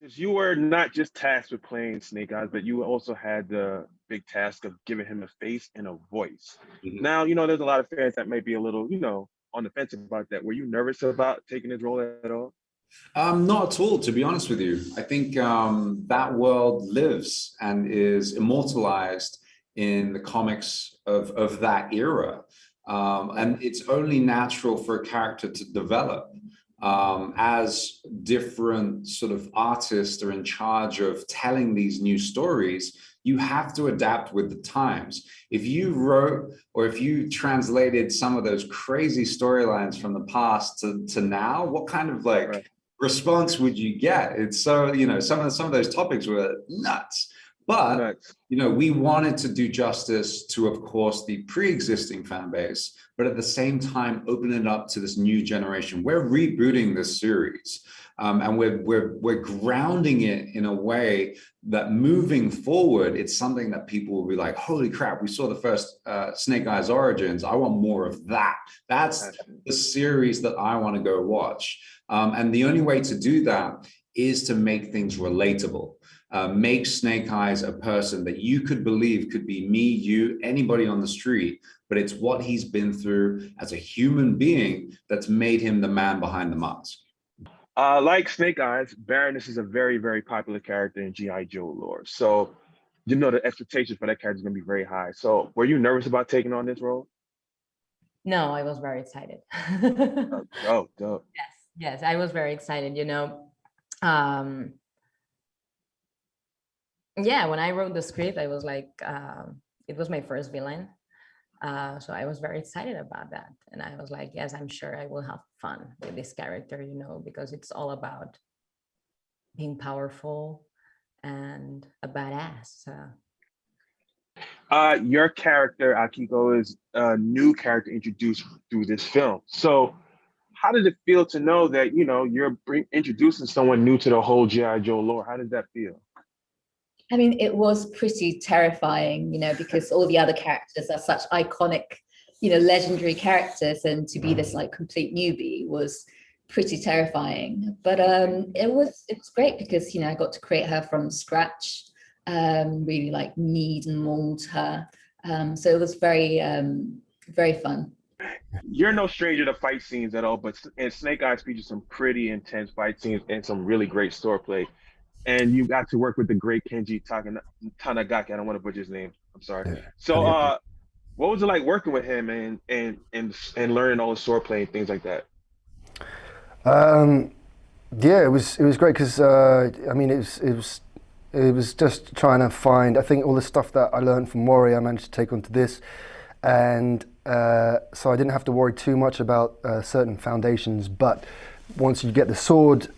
'Cause you were not just tasked with playing Snake Eyes, but you also had the big task of giving him a face and a voice. Mhm. Now, there's a lot of fans that may be a little, on the fence about that. Were you nervous about taking this role at all? Not at all, to be honest with you. I think that world lives and is immortalized in the comics of that era. And it's only natural for a character to develop as different sort of artists are in charge of telling these new stories. You have to adapt with the times. If you wrote or if you translated some of those crazy storylines from the past to now, what kind of Right. response would you get? It's so, some of those topics were nuts. But Nuts. we wanted to do justice to, of course, the pre-existing fan base, but at the same time open it up to this new generation. We're rebooting this series, and we're grounding it in a way that moving forward, it's something that people will be like, "Holy crap! We saw the first Snake Eyes Origins. I want more of that." That's the series that I want to go watch. And the only way to do that is to make things relatable. Make Snake Eyes a person that you could believe could be me, you, anybody on the street, but it's what he's been through as a human being that's made him the man behind the mask. Like Snake Eyes, Baroness is a very, very popular character in G.I.Joe lore. So, the expectations for that character is going to be very high. So, were you nervous about taking on this role? No, I was very excited. Dope. Yes, I was very excited. Um, yeah, when I wrote the script, I was like, it was my first villain. So I was very excited about that. And I was like, yes, I'm sure I will have fun with this character, because it's all about being powerful and a badass. Your character, Akiko, is a new character introduced through this film. So, how did it feel to know that, you're introducing someone new to the whole G.I. Joe lore? How did that feel? I mean, it was pretty terrifying, because all the other characters are such iconic, legendary characters, and to be this like complete newbie was pretty terrifying. But it was great because I got to create her from scratch, really like knead and mold her. So it was very very fun. You're no stranger to fight scenes at all, but and Snake Eyes features some pretty intense fight scenes and some really great swordplay. And you got to work with the great Tanagaki. I don't want to butcher his name. I'm sorry. Yeah. So, what was it like working with him and learning all the swordplay and things like that? Yeah, it was great because I mean it was just trying to find. I think all the stuff that I learned from Mori, I managed to take onto this, and so I didn't have to worry too much about certain foundations. But once you get the sword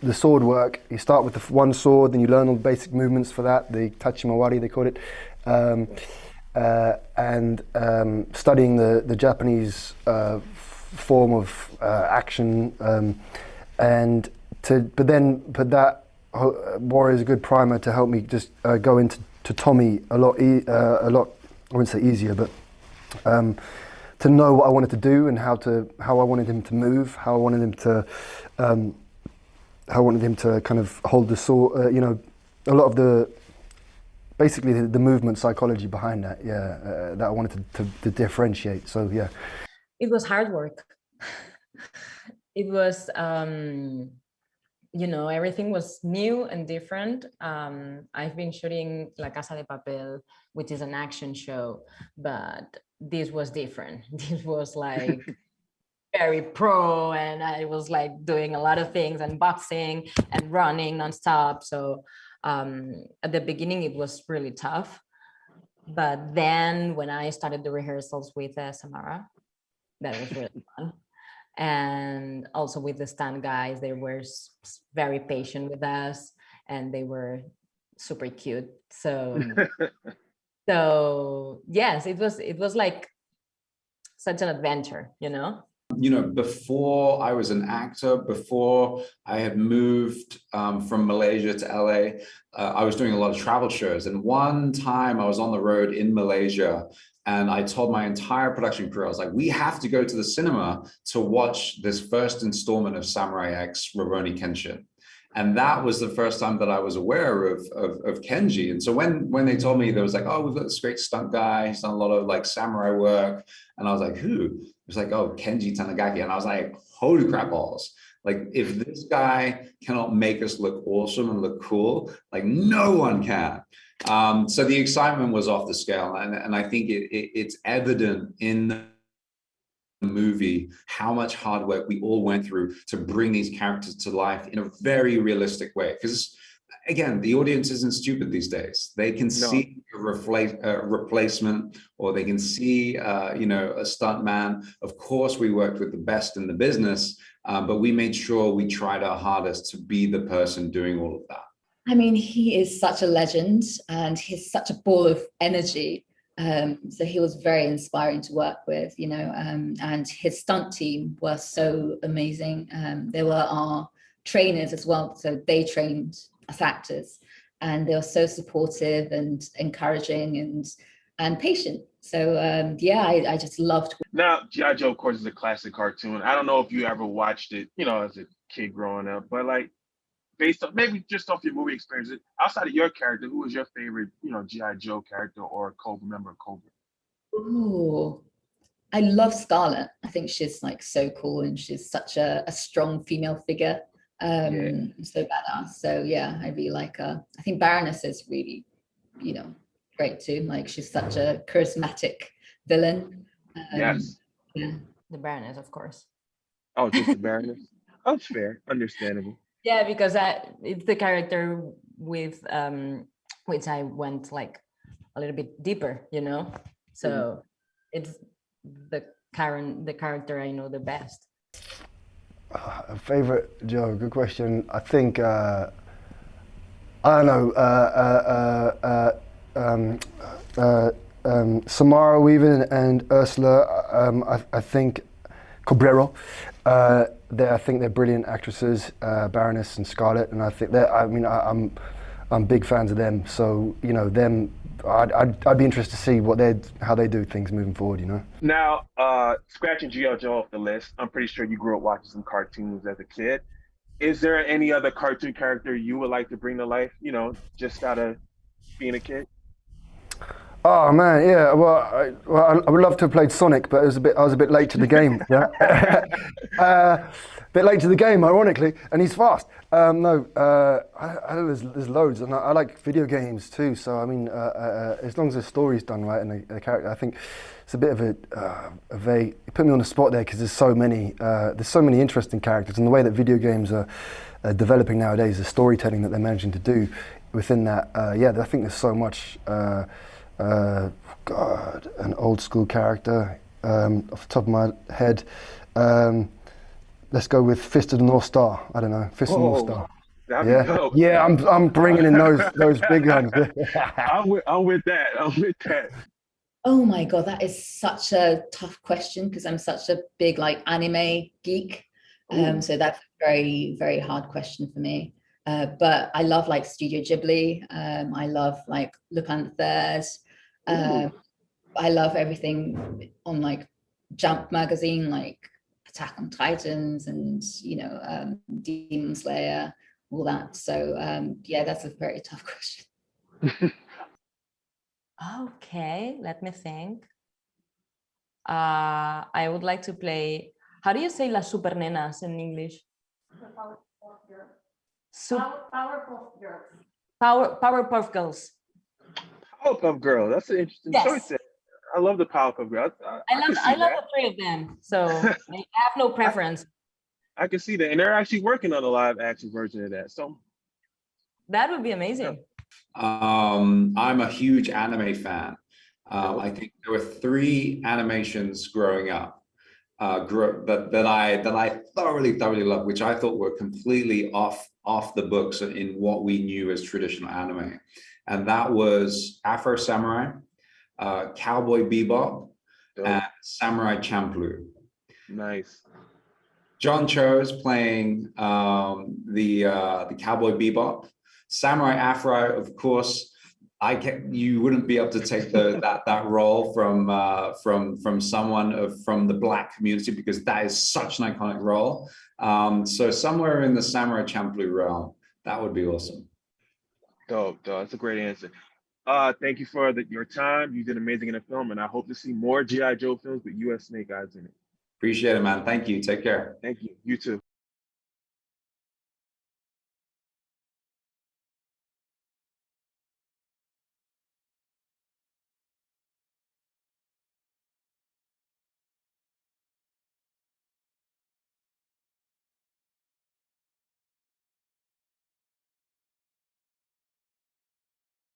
work, you start with the one sword, then you learn all the basic movements for that, the tachimawari they call it, and studying the Japanese form of action, but that Warrior is a good primer to help me just go into Tommy a lot. I wouldn't say easier, but to know what I wanted to do and how I wanted him to move, how I wanted him to kind of hold the sword. A lot of the basically the movement psychology behind that. That I wanted to differentiate. So yeah, it was hard work. It was. Everything was new and different. I've been shooting La Casa de Papel, which is an action show, but this was different. This was like very pro, and I was like doing a lot of things and boxing and running nonstop. So at the beginning, it was really tough. But then when I started the rehearsals with Samara, that was really fun. And also with the stunt guys, they were very patient with us, and they were super cute. So yes, it was like such an adventure, Before I was an actor, before I had moved from Malaysia to LA, I was doing a lot of travel shows. And one time I was on the road in Malaysia, and I told my entire production crew, I was like, we have to go to the cinema to watch this first installment of Samurai X Rurouni Kenshin. And that was the first time that I was aware of Kenji. And so when they told me, there was like, oh, we've got this great stunt guy, he's done a lot of like samurai work. And I was like, who? It was like, oh, Kenji Tanigaki. And I was like, holy crap balls. Like, if this guy cannot make us look awesome and look cool, like no one can. So the excitement was off the scale. And I think it's evident in the movie how much hard work we all went through to bring these characters to life in a very realistic way. Because again, the audience isn't stupid these days. They can see a replacement, or they can see you know, a stunt man. Of course, we worked with the best in the business, but we made sure we tried our hardest to be the person doing all of that. I mean, he is such a legend, and he's such a ball of energy. So he was very inspiring to work with, you know, and his stunt team were so amazing. They were our trainers as well. So they trained us actors, and they were so supportive and encouraging and patient. So yeah, I just loved. Now, G.I. Joe, of course, is a classic cartoon. I don't know if you ever watched it, you know, as a kid growing up, but like, based on maybe just off your movie experience, outside of your character, who was your favorite, you know, G.I. Joe character or Cobra member of Cobra? Ooh, I love Scarlett. I think she's like so cool, and she's such a strong female figure. So badass. So yeah, I really like her. I think Baroness is really, you know, great too. Like, she's such a charismatic villain. Yes. Yeah. The Baroness, of course. Oh, just the Baroness? Oh, it's fair. Understandable. Yeah, because it's the character with which I went like a little bit deeper, you know. So it's the character I know the best. Favorite Joe? Good question. I think I don't know. Samara Weaving and Ursula. I think Corbero. I think they're brilliant actresses, Baroness and Scarlett, and I think that I'm big fans of them. So, you know, them, I'd be interested to see how they do things moving forward. You know. Now, Scratching G.I. Joe off the list, I'm pretty sure you grew up watching some cartoons as a kid. Is there any other cartoon character you would like to bring to life? You know, just out of being a kid. Oh man, yeah. Well, I would love to have played Sonic, but I was a bit late to the game. Yeah, bit late to the game, ironically, and he's fast. I there's loads, and I like video games too. So I mean, as long as the story's done right and the character, I think it's a bit of a vague. You put me on the spot there because there's so many interesting characters, and the way that video games are developing nowadays, the storytelling that they're managing to do within that. I think there's so much. God, an old school character off the top of my head. Let's go with Fist of the North Star. I don't know, Fist of the North Star. Yeah, I'm bringing in those big guns. I'm with that. Oh my God, that is such a tough question because I'm such a big like anime geek. So that's a very, very hard question for me. But I love like Studio Ghibli. I love like Lupin the Third. I love everything on like Jump magazine, like Attack on Titans and, you know, Demon Slayer, all that. So yeah, that's a very tough question. Okay, let me think. I would like to play, how do you say las super nenas in English? Powerpuff Girls. Powerpuff Girls. Powerpuff Girl. That's an interesting choice. I love the Powerpuff Girl. I love the three of them. So I have no preference. I can see that, and they're actually working on a live action version of that. So that would be amazing. I'm a huge anime fan. I think there were 3 animations growing up that I thoroughly loved, which I thought were completely off the books in what we knew as traditional anime, and that was Afro Samurai, Cowboy Bebop, and Samurai Champloo. Nice. John Cho's playing the Cowboy Bebop. Samurai Afro, of course. You wouldn't be able to take that role from someone from the Black community, because that is such an iconic role. So somewhere in the Samurai Champloo realm, That would be awesome. Dope. That's a great answer. Thank you for your time. You did amazing in the film, and I hope to see more G.I. Joe films with U.S. Snake Eyes in it. Appreciate it, man. Thank you. Take care. Thank you. You too.